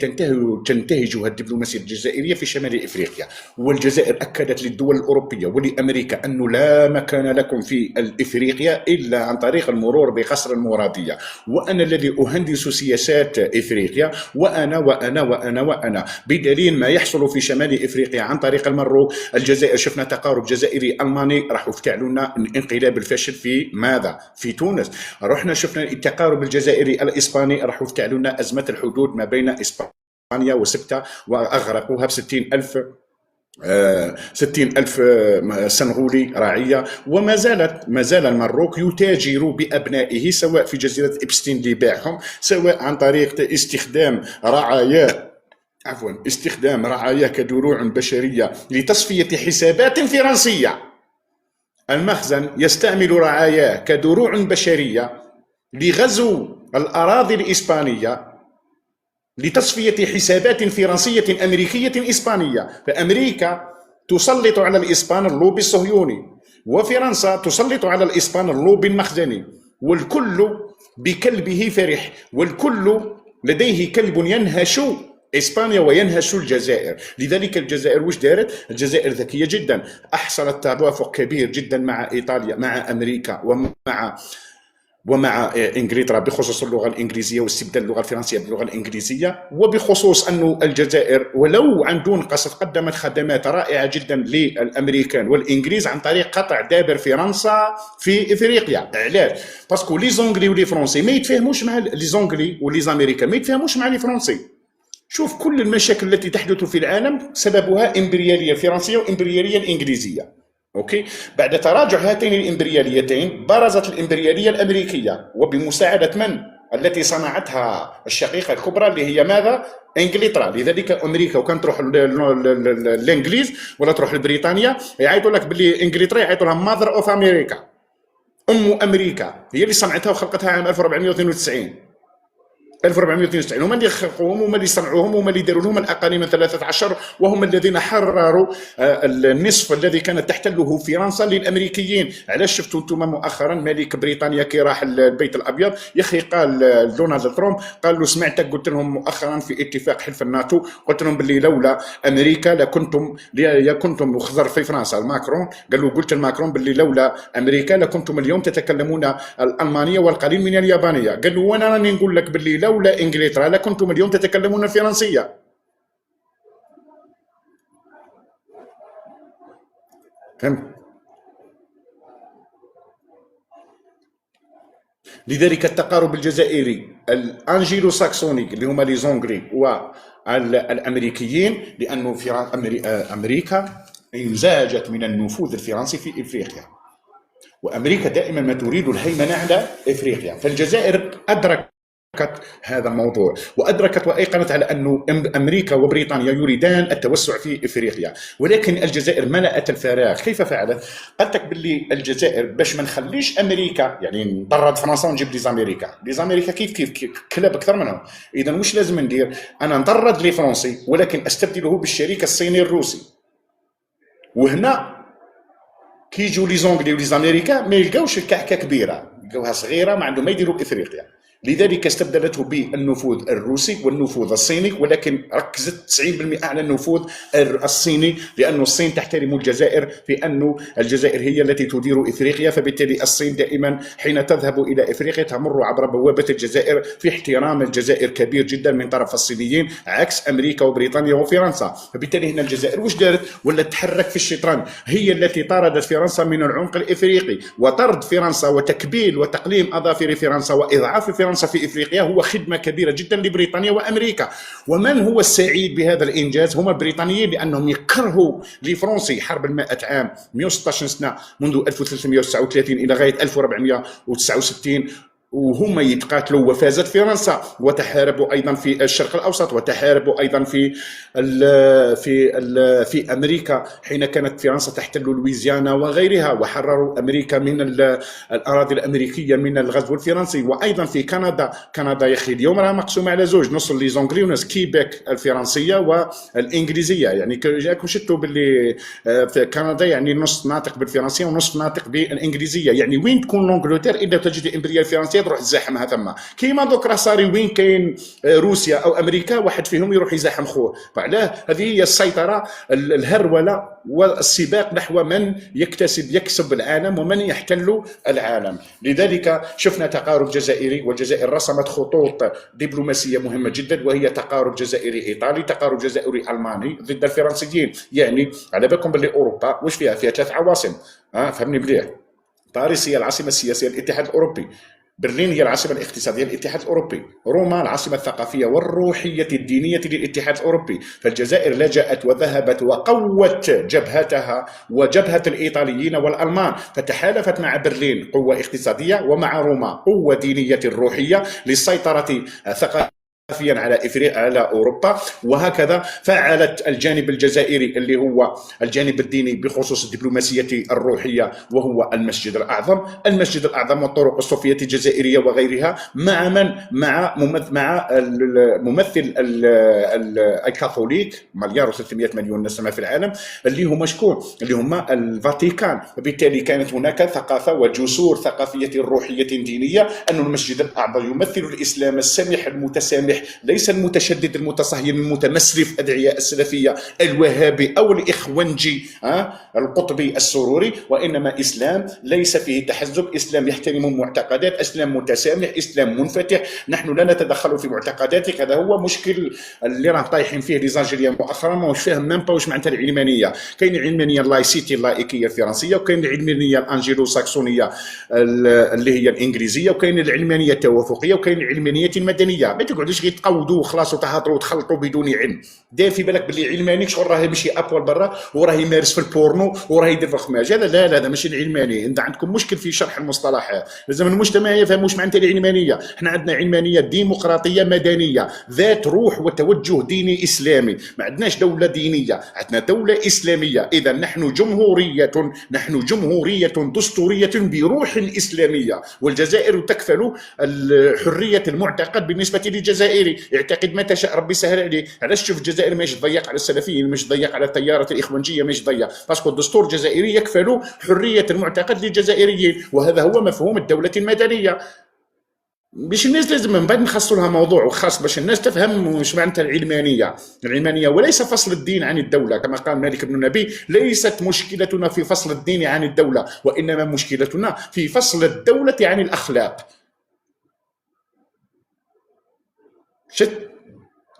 تنتهجها الدبلوماسية الجزائرية في شمال إفريقيا. والجزائر أكدت للدول الأوروبية ولأمريكا أنه لا مكان لكم في إفريقيا إلا عن طريق المرور بقصر المرابية، وأنا الذي أهندس سياسات إفريقيا، وأنا بدليل ما يحصل في شمال إفريقيا عن طريق المرو. الجزائر شفنا تقارب جزائري ألماني راح يفتعلوا لنا الانقلاب الفاشل في ماذا؟ في تونس. رحنا شفنا التقارب الجزائري الإسباني راح يفتعلوا لنا أزمة الحدود ما بين إسبانيا وسبتة وأغرقوها ب60,000 سنغولي راعية. وما زال المروك يتاجر بأبنائه سواء في جزيرة إبستين اللي باعهم، سواء عن طريق استخدام رعاياه كدروع بشرية لتصفية حسابات فرنسية. المخزن يستعمل رعاياه كدروع بشرية لغزو الأراضي الإسبانية لتصفية حسابات فرنسية أمريكية إسبانية. فأمريكا تسلط على الإسبان اللوبي الصهيوني، وفرنسا تسلط على الإسبان اللوبي المخزني، والكل بكلبه فرح، والكل لديه كلب ينهش إسبانيا وينهش الجزائر. لذلك الجزائر وش دارت؟ الجزائر ذكية جدا، أحصلت توافق كبير جدا مع إيطاليا، مع أمريكا، ومع إنجلترا بخصوص اللغة الإنجليزية واستبدال اللغة الفرنسية باللغة الإنجليزية، وبخصوص أن الجزائر ولو عن دون قصد قدمت خدمات رائعة جدا للأمريكان والإنجليز عن طريق قطع دابر فرنسا في إفريقيا. علاش؟ باسكو لي زونغلي ولي فرونسي ما يتفاهموش مع لي زونغلي ولي زامريكان، ما يتفاهموش مع لي فرونسي. شوف كل المشاكل التي تحدث في العالم سببها إمبريالية فرنسية وإمبريالية الإنجليزية. أوكي، بعد تراجع هاتين الإمبرياليتين برزت الإمبريالية الأمريكية، وبمساعدة من؟ التي صنعتها الشقيقة الكبرى اللي هي ماذا؟ إنجلترا. لذلك أمريكا وكان تروح الإنجليز ولا تروح لبريطانيا يعيطوا لك باللي إنجلترا يعيطوا لها ماذر أوف أمريكا، أم أمريكا، هي اللي صنعتها وخلقتها عام 1492. هم اللي خلقوهم، هم اللي صنعوهم، هم اللي داروا لهم الأقاليم 13، وهم الذين حرروا النصف الذي كانت تحتله فرنسا للأمريكيين. علاش شفتوا انتم مؤخرا ملك بريطانيا كي راح البيت الأبيض يا أخي قال دونالد ترامب، قال له سمعتك قلت لهم مؤخرا في اتفاق حلف الناتو، قلت لهم باللي لولا أمريكا لكنتم خضر في فرنسا. ماكرون قال له، قلت لماكرون باللي لولا أمريكا لكنتم اليوم تتكلمون الألمانية والقليل من اليابانية. قال له وانا راني نقول لك باللي لولا إنجلترا لكنتم اليوم تتكلمون الفرنسية. فهمت؟ لذلك التقارب الجزائري الأنجيلو ساكسوني اللي هما لي زونغري والأمريكيين، لأنه أمريكا انزعجت من النفوذ الفرنسي في إفريقيا، وأمريكا دائما ما تريد الهيمنة على إفريقيا. فالجزائر أدركت هذا الموضوع، وأدركت وأيقنت على أن أمريكا وبريطانيا يريدان التوسع في إفريقيا، ولكن الجزائر ملأت الفراغ. كيف فعلت؟ قالت لك باللي الجزائر باش ما نخليش أمريكا، يعني نطرد فرنسا ونجيب ليزامريكا كيف كلاب أكثر منهم. إذا وش لازم ندير؟ أنا نطرد لي فرنسي ولكن أستبدله بالشريك الصيني الروسي. وهنا كي يجوا لي زونغلي ولي زامريكا ما يلقاوش الكعكة كبيرة، يلقاوها صغيرة ما عندهم ما يديروا بإفريقيا. لذلك استبدلته بالنفوذ الروسي والنفوذ الصيني، ولكن ركزت 90% على النفوذ الصيني، لأن الصين تحترم الجزائر في أن الجزائر هي التي تدير إفريقيا. فبالتالي الصين دائما حين تذهب إلى إفريقيا تمر عبر بوابة الجزائر في احترام الجزائر كبير جدا من طرف الصينيين، عكس أمريكا وبريطانيا وفرنسا. فبالتالي هنا الجزائر وش دارت؟ ولا تحرك في الشطرنج، هي التي طاردت فرنسا من العمق الإفريقي. وطرد فرنسا وتكبيل وتقليم أظافر فرنسا وإضعاف فرنسا في إفريقيا هو خدمة كبيرة جدا لبريطانيا وأمريكا. ومن هو السعيد بهذا الإنجاز؟ هم البريطانيين، لأنهم يكرهوا لفرنسي حرب 100 عام 116 سنة منذ 1339 إلى غاية 1469، وهم يتقاتلوا، وفازت فرنسا، وتحاربوا ايضا في الشرق الاوسط، وتحاربوا ايضا في امريكا حين كانت فرنسا تحتل لويزيانا وغيرها، وحرروا امريكا من الاراضي الامريكيه من الغزو الفرنسي. وايضا في كندا يا اخي اليوم راه مقسومه على زوج، نص لي زونغلي ونص كيبيك الفرنسيه والانجليزيه. يعني جاكم شفتوا باللي في كندا يعني نص ناطق بالفرنسيه ونص ناطق بالانجليزيه. يعني وين تكون لونجلتير الا تجد الامبريه الفرنسيه تروح تزاحمها ثم، كيما دوك راه صاري وين كاين روسيا او امريكا واحد فيهم يروح يزاحم خوه. فعلاه هذه هي السيطره، الهروله والسباق نحو من يكسب العالم ومن يحتل العالم. لذلك شفنا تقارب جزائري، والجزائر رسمت خطوط دبلوماسيه مهمه جدا، وهي تقارب جزائري ايطالي، تقارب جزائري الماني ضد الفرنسيين. يعني على بالكم باللي اوروبا واش فيها 3 عواصم، فهمني مليح. باريس هي العاصمه السياسيه للاتحاد الاوروبي، برلين هي العاصمة الاقتصادية للاتحاد الأوروبي، روما العاصمة الثقافية والروحية الدينية للاتحاد الأوروبي. فالجزائر لجأت وذهبت وقوت جبهتها وجبهة الإيطاليين والألمان، فتحالفت مع برلين قوة اقتصادية ومع روما قوة دينية روحية للسيطرة ثقافيا على افريقيا على اوروبا. وهكذا فعلت الجانب الجزائري اللي هو الجانب الديني بخصوص الدبلوماسيه الروحيه، وهو المسجد الاعظم والطرق الصوفيه الجزائريه وغيرها، مع من مع الممثل الكاثوليك، مليار و300 مليون نسمه في العالم، اللي هم شكون؟ اللي هم الفاتيكان. وبالتالي كانت هناك ثقافه وجسور ثقافيه روحيه دينيه، ان المسجد الاعظم يمثل الاسلام السمح المتسامح، ليس المتشدد المتصهين المتمسرف ادعياء السلفيه الوهابي او الاخوانجي القطبي السروري، وانما اسلام ليس فيه تحزب، اسلام يحترم معتقدات، اسلام متسامح، اسلام منفتح. نحن لا نتدخل في معتقداتك. هذا هو مشكل اللي راه طايحين فيه لي زالجيريان مؤخرا، ما واش فاهم ميم با واش معناتها العلمانيه. كاين العلمانيه اللايسيتي اللايكيه الفرنسيه، وكاين العلمانيه الانجلو ساكسونيه اللي هي الانجليزيه، وكاين العلمانيه التوافقيه، وكاين العلمانيه المدنيه. ما تقعدوش غير تقودوا وخلاص وتهضروا وتخلطوا بدون علم. داير في بالك باللي علماني شغل راه يمشي ابوال برا وراه يمارس في البورنو وراه يدير في الخماج. لا هذا ماشي العلماني. انت عندكم مشكل في شرح المصطلحات. لازم المجتمع يفهم واش معناتها العلمانيه. احنا عندنا علمانيه ديمقراطيه مدنيه ذات روح وتوجه ديني اسلامي. ما عندناش دوله دينيه، عندنا دوله اسلاميه. اذا نحن جمهوريه دستوريه بروح اسلاميه، والجزائر تكفل حريه المعتقد بالنسبه للجزائري. يعتقد ما تشاء، ربي سهل عليه. علاش تشوف الجزائر ماهيش تضيق على السلفيين، مش تضيق على التيارات الاخوانجيه، مش تضيق باسكو الدستور الجزائري يكفل حريه المعتقد للجزائريين، وهذا هو مفهوم الدوله المدنيه. باش الناس لازم من بعد نخصصوا لها موضوع خاص باش الناس تفهم واش معناتها العلمانيه وليس فصل الدين عن الدوله. كما قال مالك بن النبي: ليست مشكلتنا في فصل الدين عن الدوله، وانما مشكلتنا في فصل الدوله عن الاخلاق. شت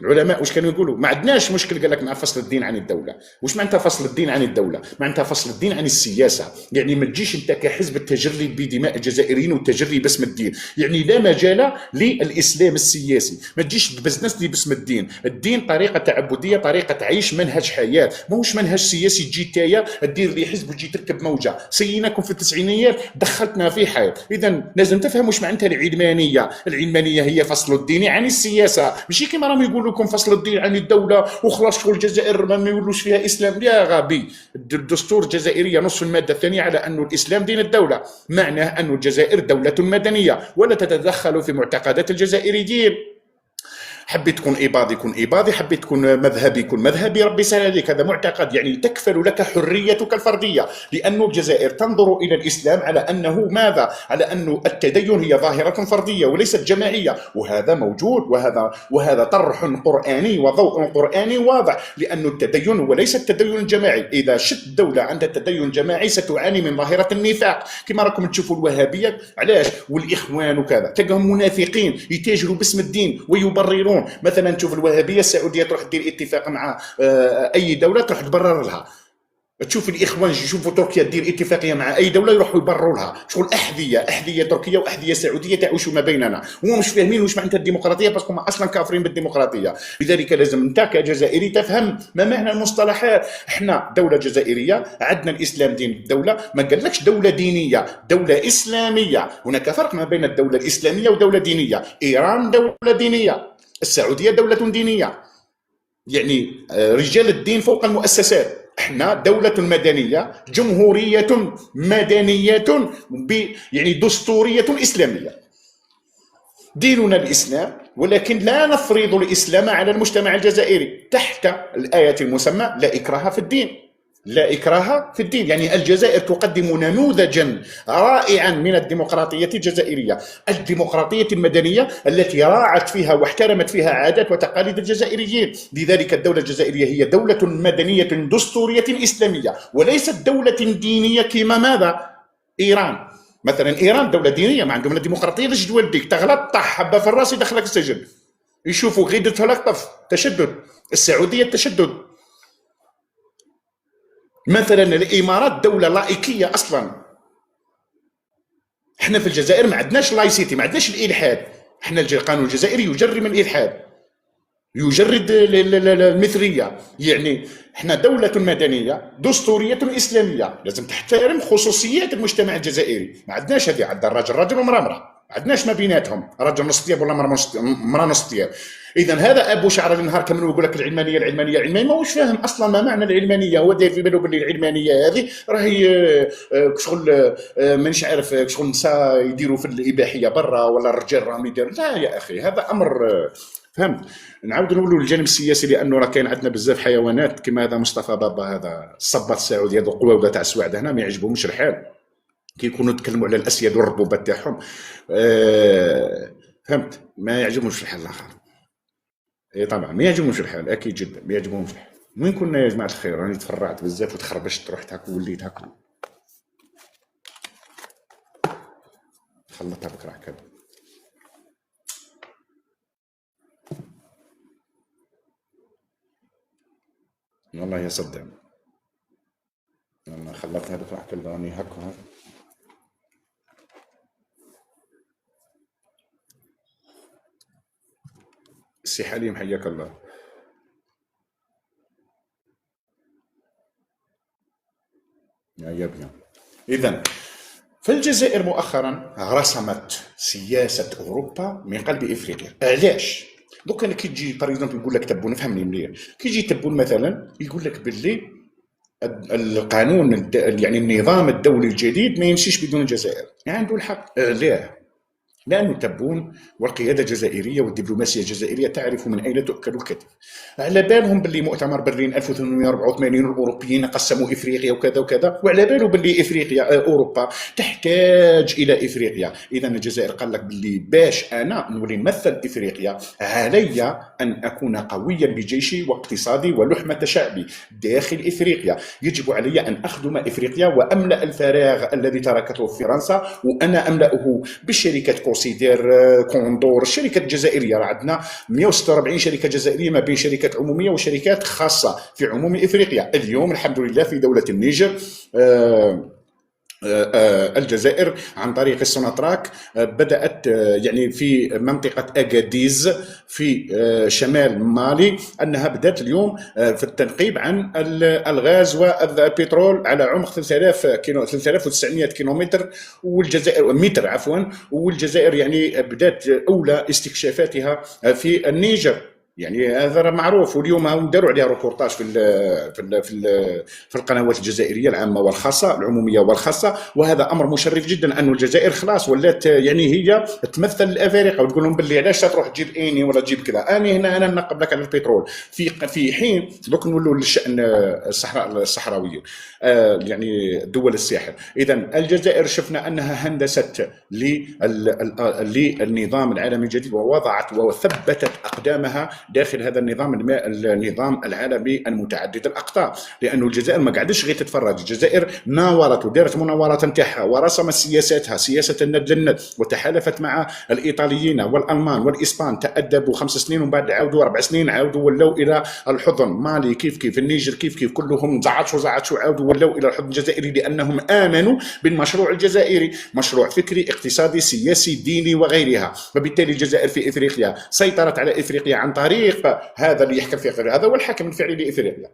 العلماء واش كانوا يقولوا؟ ما عندناش مشكل، قال لك مع فصل الدين عن الدوله. واش معناتها فصل الدين عن الدوله؟ معناتها فصل الدين عن السياسه. يعني ما تجيش انت كحزب التجري بدماء الجزائريين والتجري باسم الدين. يعني لا مجال للاسلام السياسي. ما تجيش تبزنس لي باسم الدين. الدين طريقه تعبديه، طريقه عيش، منهج حياه، ماهوش منهج سياسي. تجي تايا دير لي حزب وتجي تركب موجه. سيناكم في التسعينيات دخلتنا في حيط. اذا لازم تفهم واش معناتها العلمانيه. العلمانيه هي فصل الدين عن السياسه، ماشي كما راهم يقولوا لكم فصل الدين عن الدوله وخلاص شغل الجزائر ما يولوش فيها اسلام. يا غبي، الدستور الجزائري نص الماده الثانيه على انه الاسلام دين الدوله، معناه ان الجزائر دوله مدنيه ولا تتدخل في معتقدات الجزائريين. حبيت تكون إباضي يكون إباضي، حبيت تكون مذهبي يكون مذهبي، ربي يسهل عليك. هذا معتقد يعني تكفل لك حريتك الفردية، لأن الجزائر تنظر إلى الإسلام على أنه ماذا؟ على أن التدين هي ظاهرة فردية وليست جماعية، وهذا موجود، وهذا طرح قرآني وضوء قرآني واضح، لأن التدين وليس التدين الجماعي. إذا شت دولة عندها التدين الجماعي ستعاني من ظاهرة النفاق، كما راكم تشوفوا الوهابية علاش والإخوان وكذا، تلقاهم منافقين يتاجروا باسم الدين ويبررون. مثلا تشوف الوهابيه السعوديه تروح دير اتفاق مع اي دوله تروح تبرر لها. تشوف الاخوان يشوفوا تركيا دير اتفاقيه مع اي دوله يروحوا يبرروا لها شغل احذيه تركيه واحذيه سعوديه تعيشوا ما بيننا، هما مش فاهمين واش معناتها الديمقراطيه باسكو هما اصلا كافرين بالديمقراطيه. لذلك لازم انت كجزائري تفهم ما معنى المصطلحات. احنا دوله جزائريه، عندنا الاسلام دين الدوله، ما قالكش دوله دينيه، دوله اسلاميه. هناك فرق ما بين الدوله الاسلاميه ودوله دينيه. ايران دوله دينيه، السعوديه دوله دينيه، يعني رجال الدين فوق المؤسسات. احنا دولة مدنية جمهورية مدنية يعني دستورية إسلامية. ديننا الإسلام، ولكن لا نفرض الإسلام على المجتمع الجزائري تحت الآية المسمى لا إكراه في الدين. لا إكراه في الدين، يعني الجزائر تقدم نموذجا رائعا من الديمقراطية الجزائرية، الديمقراطية المدنية التي راعت فيها واحترمت فيها عادات وتقاليد الجزائريين. لذلك الدولة الجزائرية هي دولة مدنية دستورية إسلامية، وليست دولة دينية كما ماذا؟ إيران مثلا. إيران دولة دينية، ما عندهم لا ديمقراطية لا جدول ديك، تغلط طح حبة في الراس يدخلك السجن، يشوفوا غيدتها لك طف. تشدد. السعودية التشدد مثلا. الامارات دوله لائكيه اصلا. احنا في الجزائر ما عندناش لايسيتي، ما عندناش الالحاد. احنا القانون الجزائري يجرم الالحاد، يجرد المثليه. يعني احنا دوله مدنيه دستوريه اسلاميه، لازم تحترم خصوصيات المجتمع الجزائري. ما عندناش هذه، عندنا الراجل راجل ومراه مراه، ما عندناش ما بيناتهم راجل نص طياب ولا مراه نص طياب. اذا هذا ابو شعر النهار كامل ويقول لك العلمانيه العلمانيه العلمانيه، ماهوش فاهم اصلا ما معنى العلمانيه. هو داير في باله باللي العلمانيه هذه راهي شغل مانيش عارف شغل نساء يديروا في الاباحيه برا ولا الرجال راهم يديروا. لا يا اخي، هذا امر فهمت. نعاود نقولوا للجانب السياسي، لانه راه كاين عندنا بزاف حيوانات كما هذا مصطفى بابا، هذا الصباط السعودي، هذو قواوده تاع السواعد هنا ما يعجبهمش الحال كي يكونوا يتكلموا على الاسياد والربوبات تاعهم. فهمت، ما يعجبهمش الحال الاخر. اي طبعا ما يعجبهمش الحال، اكيد جدا ما يعجبهمش الحال. وين كنا يا جماعه الخير؟ راني تفرعت بزاف وتخربشت، رحت هاك ووليت هاك. خلطها بك راح كذا. والله يا صدام انا خلطت هذا راح كذا، راني هاك وهاك. السي حليم حياك الله. يا ابني اذا فالجزائر مؤخرا رسمت سياسه اوروبا من قلب افريقيا. علاش؟ دوك كي تجي بريزونط يقول لك تبون، فهمني مليح، كي يجي تبون مثلا يقول لك باللي القانون يعني النظام الدولي الجديد ما يمشيش بدون الجزائر. يعني عنده الحق. ليه؟ لأن تبون والقيادة الجزائرية والدبلوماسية الجزائرية تعرف من أين تؤكل الكتف. على بالهم باللي مؤتمر برلين 1884 الأوروبيين قسموا إفريقيا وكذا وكذا، وعلى باله باللي إفريقيا أوروبا تحتاج إلى إفريقيا. إذا الجزائر قال لك باللي باش أنا نولي نمثل إفريقيا علي أن أكون قويا بجيشي واقتصادي ولحمة شعبي داخل إفريقيا. يجب علي أن أخدم إفريقيا وأملأ الفراغ الذي تركته فرنسا، وأنا أملأه بالشركات كونسيدير، كوندور، الشركات الجزائريه. راه عندنا 146 شركه جزائريه ما بين شركات عموميه وشركات خاصه في عموم افريقيا. اليوم الحمد لله في دوله النيجر الجزائر عن طريق السوناتراك بدأت يعني في منطقة أكاديز في شمال مالي أنها بدأت اليوم في التنقيب عن الغاز والبترول على عمق 3900 كيلومتر، والجزائر متر عفوا. والجزائر يعني بدأت أولى استكشافاتها في النيجر، يعني هذا معروف. واليوم هم داروا عليها روبورتاج في القنوات الجزائريه العامه والخاصه، العموميه والخاصه. وهذا امر مشرف جدا، انه الجزائر خلاص ولات يعني هي تمثل الافارقه وتقول لهم باللي علاش تروح تجيب اني ولا تجيب كذا، اني هنا انا ننقب لك على البترول. في حين دوك نولوا للشان الصحراويين يعني دول الساحل. اذا الجزائر شفنا انها هندست للنظام العالمي الجديد ووضعت وثبتت اقدامها داخل هذا النظام العالمي المتعدد الاقطاب، لانه الجزائر ما قعدتش غير تتفرج، الجزائر ناورت ودارت مناورات نتاعها ورسمت سياساتها سياسه الند للند، وتحالفت مع الايطاليين والالمان والاسبان، تادبوا 5 سنين ومن بعد عاودوا 4 سنين، عاودوا ولاو الى الحضن. مالي كيف النيجر كيف كلهم زعطشوا عاودوا ولاو الى الحضن الجزائري، لانهم امنوا بالمشروع الجزائري، مشروع فكري اقتصادي سياسي ديني وغيرها. وبالتالي الجزائر في افريقيا سيطرت على افريقيا عن طريق هذا اللي يحكم في افريقيا، هذا هو الحاكم الفعلي لافريقيا،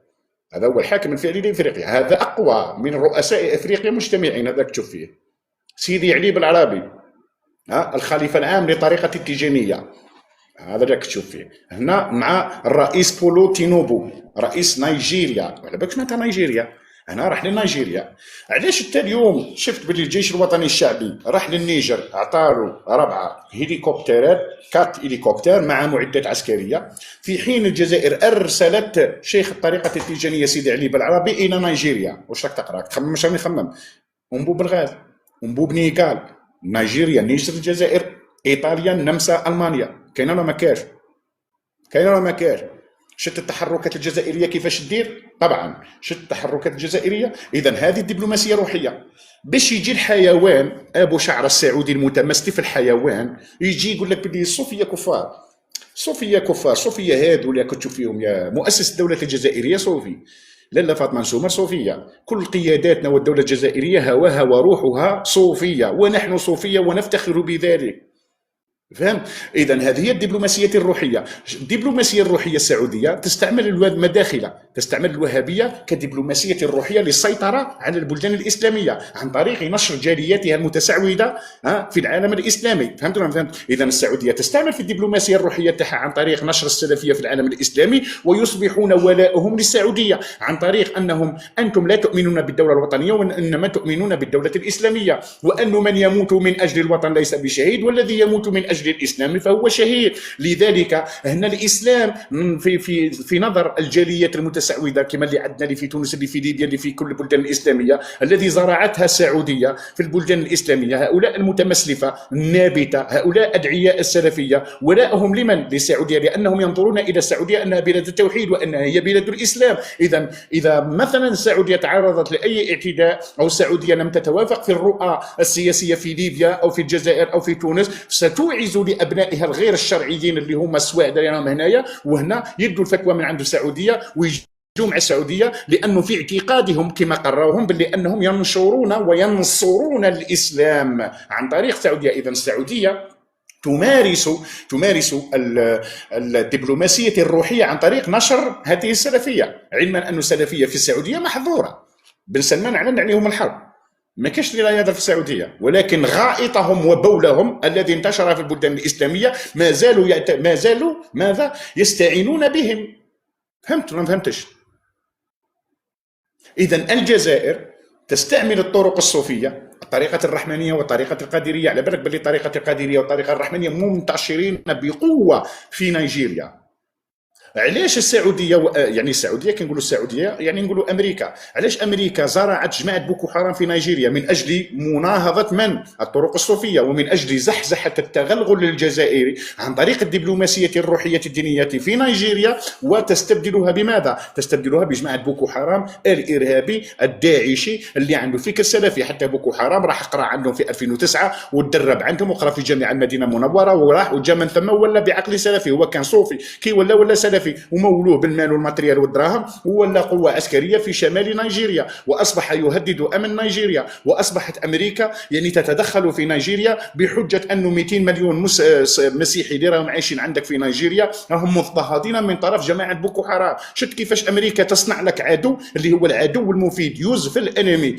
هذا هو الحاكم الفعلي لافريقيا، هذا اقوى من رؤساء افريقيا مجتمعين. هذاك تشوف فيه سيدي علي بالعربي، الخليفه العام لطريقه التيجانيه، هذا اللي تشوف فيه هنا، مع الرئيس بولو تينوبو رئيس نيجيريا. على بالك معناتها نيجيريا، انا راح لنيجيريا. علاش انت اليوم شفت باللي الجيش الوطني الشعبي راح للنيجر، عطاله 4 هليكوبترات، 4 هليكوبتر مع معدات عسكريه، في حين الجزائر ارسلت شيخ الطريقه التيجانيه سيدي علي بالعربي الى نيجيريا. واش راك تقرا؟ تخمم واش راني نخمم؟ انبوب الغاز، انبوب نيكال، نيجيريا، نيجر، الجزائر، ايطاليا، النمسا، المانيا. كاين ولا ما كاش؟ كاين ولا ما كاش؟ شفت التحركات الجزائريه كيفاش دير؟ طبعا شفت التحركات الجزائريه. اذا هذه الدبلوماسيه الروحيه. باش يجي الحيوان ابو شعر السعودي المتمثل في الحيوان يجي يقول لك بلي الصوفيه كفار، صوفيه كفار، صوفيه هادو اللي كنتو فيهم يا مؤسس الدوله الجزائريه صوفي، لاله فاطمه نسومر صوفيه، كل قياداتنا والدوله الجزائريه هواها وروحها صوفيه، ونحن صوفيه ونفتخر بذلك. فهم؟ إذا هذه هي الدبلوماسية الروحية. الدبلوماسية الروحية السعودية تستعمل المداخلة، تستعمل الوهابية كدبلوماسية روحية للسيطرة على البلدان الإسلامية عن طريق نشر جالياتها المتسعودة في العالم الإسلامي. فهمت ولا ما فهمت؟ إذا السعودية تستعمل في الدبلوماسية الروحية تاعها عن طريق نشر السلفية في العالم الإسلامي، ويصبحون ولاؤهم للسعودية عن طريق أنهم أنتم لا تؤمنون بالدولة الوطنية وإنما تؤمنون بالدولة الإسلامية، وأن من يموت من أجل الوطن ليس بشهيد، والذي يموت من أجل الإسلام فهو شهيد. لذلك هنا الإسلام في نظر الجاليات المتسعودة كما اللي عندنا، اللي في تونس، اللي في ليبيا، اللي في كل البلدان الإسلامية الذي زرعتها السعودية في البلدان الإسلامية، هؤلاء المتمسلفة النابتة، هؤلاء أدعياء السلفية، ولاءهم لمن؟ للسعودية، لأنهم ينظرون إلى السعودية أنها بلاد التوحيد وأنها هي بلاد الإسلام. إذا مثلا السعودية تعرضت لأي اعتداء أو السعودية لم تتوافق في الرؤى السياسية في ليبيا أو في الجزائر أو في تونس، ستوعز لأبنائها الغير الشرعيين اللي هم السواعدة راهم هنايا، وهنا يدوا الفتوى من عند السعودية ويجوا مع السعودية، لأنه في اعتقادهم كما قراوهم باللي أنهم ينشرون وينصرون الإسلام عن طريق السعودية. إذا السعودية تمارس الدبلوماسية الروحية عن طريق نشر هذه السلفية، علما أن السلفية في السعودية محظورة. بن سلمان أعلن عليهم الحرب، ما كاش اللي هذا في السعوديه، ولكن غائطهم وبولهم الذي انتشر في البلدان الاسلاميه ما زالوا ماذا؟ يستعينون بهم. فهمت ولا ما فهمتش؟ اذا الجزائر تستعمل الطرق الصوفيه، الطريقة الرحمانية والطريقة القادرية. على بالك باللي الطريقة القادرية والطريقة الرحمانية منتشرين بقوة في نيجيريا. علاش السعوديه يعني السعوديه كنقولوا السعوديه يعني نقولوا امريكا، علاش امريكا زرعت جماعه بوكو حرام في نيجيريا؟ من اجل مناهضه من؟ الطرق الصوفيه، ومن اجل زحزحه التغلغل الجزائري عن طريق الدبلوماسيه الروحيه الدينيه في نيجيريا، وتستبدلها بماذا؟ تستبدلها بجماعه بوكو حرام الارهابي الداعشي اللي عنده فكر سلفي. حتى بوكو حرام راح قرا عندهم في 2009 وتدرب عندهم وقرا في جامعه المدينه المنوره، وراح وجا من ثم ولا بعقل سلفي. هو كان صوفي كي ولا سلفي ومولوه بالمال والماتريال والدراهم، ولا قوة عسكرية في شمال نيجيريا، وأصبح يهدد أمن نيجيريا. وأصبحت أمريكا يعني تتدخل في نيجيريا بحجة أنه 200 مليون مسيحي اللي راهم عايشين عندك في نيجيريا هم مضطهدين من طرف جماعة بوكو حرام. شفت كيفاش أمريكا تصنع لك عدو اللي هو العدو المفيد، يوزف الانمي،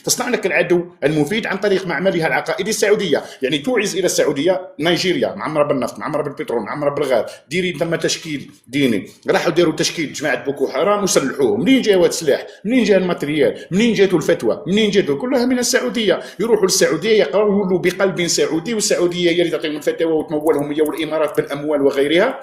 تصنع لك العدو المفيد عن طريق معملها العقائدي السعوديه. يعني توعز الى السعوديه نيجيريا معمره بالنفط، معمره بالبترول، معمره بالغاز، ديري ثم تشكيل ديني. راحوا داروا تشكيل جماعه بوكو حرام وسلحوهم. منين جاء هذا السلاح؟ منين جاء الماتريال؟ منين جاتوا الفتوى؟ منين جاتوا؟ كلها من السعوديه. يروحوا للسعوديه يقراوا يولوا بقلب سعودي، والسعوديه هي اللي تعطيهم الفتاوى وتمولهم هي والامارات بالاموال وغيرها.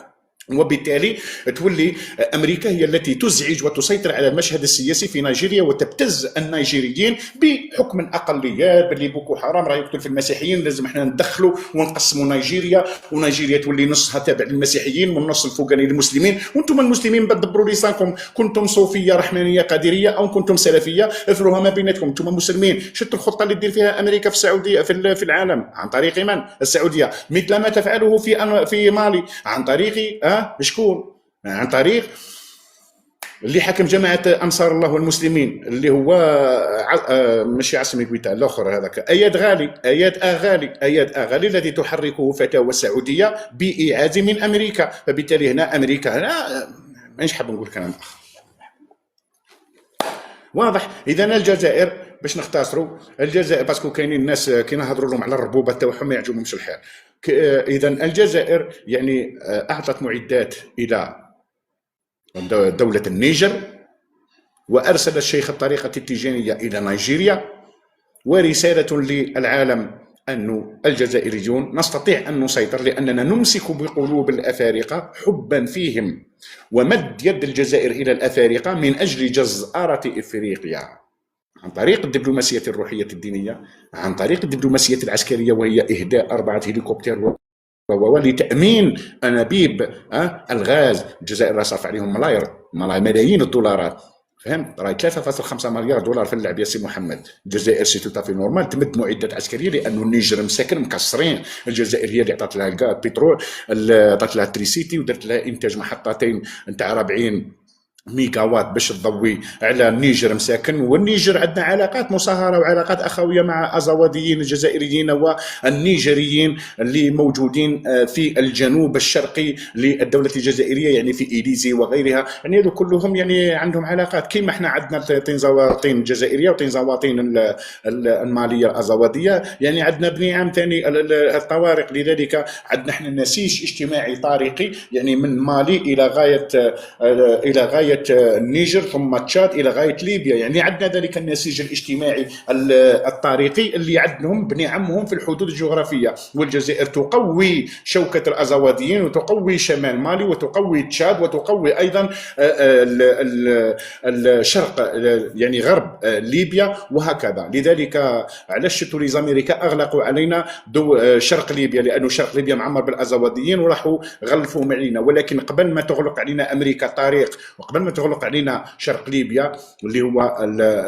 وبالتالي تولي امريكا هي التي تزعج وتسيطر على المشهد السياسي في نيجيريا وتبتز النيجيريين بحكم الاقليات، باللي بوكو حرام راه يقتل في المسيحيين، لازم احنا ندخلوا ونقسموا نيجيريا، ونيجيريا تولي نصها تابع للمسيحيين والنص الفوقاني للمسلمين، وانتم المسلمين بدبروا لسانكم، كنتم صوفيه رحمانيه قادريه او كنتم سلفيه، اثروها ما بيناتكم، انتم مسلمين. شفتوا الخطه اللي دير فيها امريكا في السعوديه في العالم عن طريق من؟ السعوديه، مثل ما تفعله في مالي عن طريق شكون؟ عن طريق اللي حكم جماعة أنصار الله والمسلمين، اللي هو ماشي عاصمي قويتا الآخر، هذاك أياد أغالي الذي تحركه فتاوى السعودية بإعادة من أمريكا. فبالتالي هنا أمريكا هنا مانيش حاب نقول كلام آخر واضح. إذا الجزائر باش نختصروا، الجزائر باسكو كاينين الناس كي نهضروا لهم على الربوبة تاعهم ما يعجبهمش الحال. إذا الجزائر يعني أعطت معدات إلى دولة النيجر، وأرسل الشيخ الطريقة التيجانية إلى نيجيريا، ورسالة للعالم أن الجزائريون نستطيع أن نسيطر، لأننا نمسك بقلوب الأفارقة حبا فيهم، ومد يد الجزائر إلى الأفارقة من أجل جزارة إفريقيا عن طريق الدبلوماسية الروحية الدينية، عن طريق الدبلوماسية العسكرية وهي إهداء 4 هليكوبتر ولتأمين أنابيب الغاز. الجزائر راه صرف عليهم ملايين الدولارات، فهمت؟ راهي 3.5 مليار دولار في اللعب يا سي محمد. الجزائر سي توتافي نورمال تمد معدات عسكريه، لانه النيجر مساكن مكسرين. الجزائر هي اللي عطات لها البترول، عطات لها التريسيتي، ودرت لها انتاج محطتين نتاع 40 ميجا وات باش تضوي على النيجر مساكن. والنيجر عندنا علاقات مصاهره وعلاقات اخويه مع ازاواديين الجزائريين والنيجريين اللي موجودين في الجنوب الشرقي للدوله الجزائريه، يعني في إليزي وغيرها، يعني هذو كلهم يعني عندهم علاقات. كيما احنا عندنا طنزواطين الجزائريه وطنزواطين الماليه الازاواديه، يعني عندنا بني عام ثاني الطوارق. لذلك عندنا احنا نسيج اجتماعي طارقي، يعني من مالي الى غايه النيجر، ثم تشاد الى غايه ليبيا. يعني عندنا ذلك النسيج الاجتماعي الطارقي اللي عندهم بني عمهم في الحدود الجغرافيه. والجزائر تقوي شوكه الازاواديين، وتقوي شمال مالي، وتقوي تشاد، وتقوي ايضا الشرق يعني غرب ليبيا وهكذا. لذلك علاش توريز امريكا اغلقوا علينا شرق ليبيا؟ لانه شرق ليبيا معمر بالازاواديين وراحوا غلفوهم علينا. ولكن قبل ما تغلق علينا امريكا الطريق، وقبل ما تغلق علينا شرق ليبيا اللي هو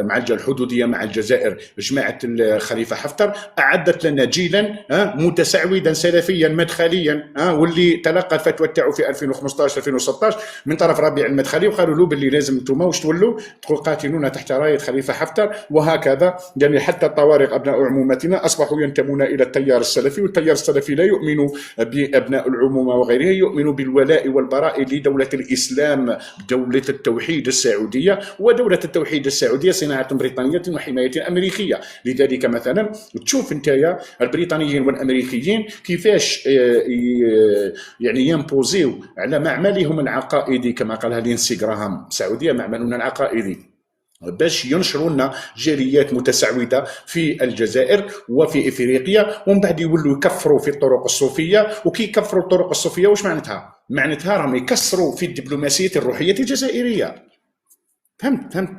مع الحدوديه مع الجزائر، جماعه الخليفه حفتر اعدت لنا جيلا متسعودا سلفيا مدخليا، واللي تلقى الفتوى تاعو في 2015 2016 من طرف ربيع المدخلي، وقالوا له باللي لازم انتم واش تولوا قاتلون تحت رايه خليفه حفتر وهكذا. يعني حتى الطوارق ابناء عمومتنا اصبحوا ينتمون الى التيار السلفي، والتيار السلفي لا يؤمن بابناء العمومه وغيرها، يؤمن بالولاء والبراء لدوله الاسلام، دولة التوحيد السعودية. ودولة التوحيد السعودية صناعة بريطانية وحماية أمريكية. لذلك مثلا تشوف انت البريطانيين والأمريكيين كيفاش يعني ينبوزيو على معملهم العقائدي، كما قالها لينسي جراهام، السعودية معملنا العقائدي، باش ينشروا لنا جاليات متسعوده في الجزائر وفي افريقيا، ومن بعد يولوا يكفروا في الطرق الصوفيه. وكي يكفروا الطرق الصوفيه واش معناتها راهم يكسروا في الدبلوماسيه الروحيه الجزائريه. فهمت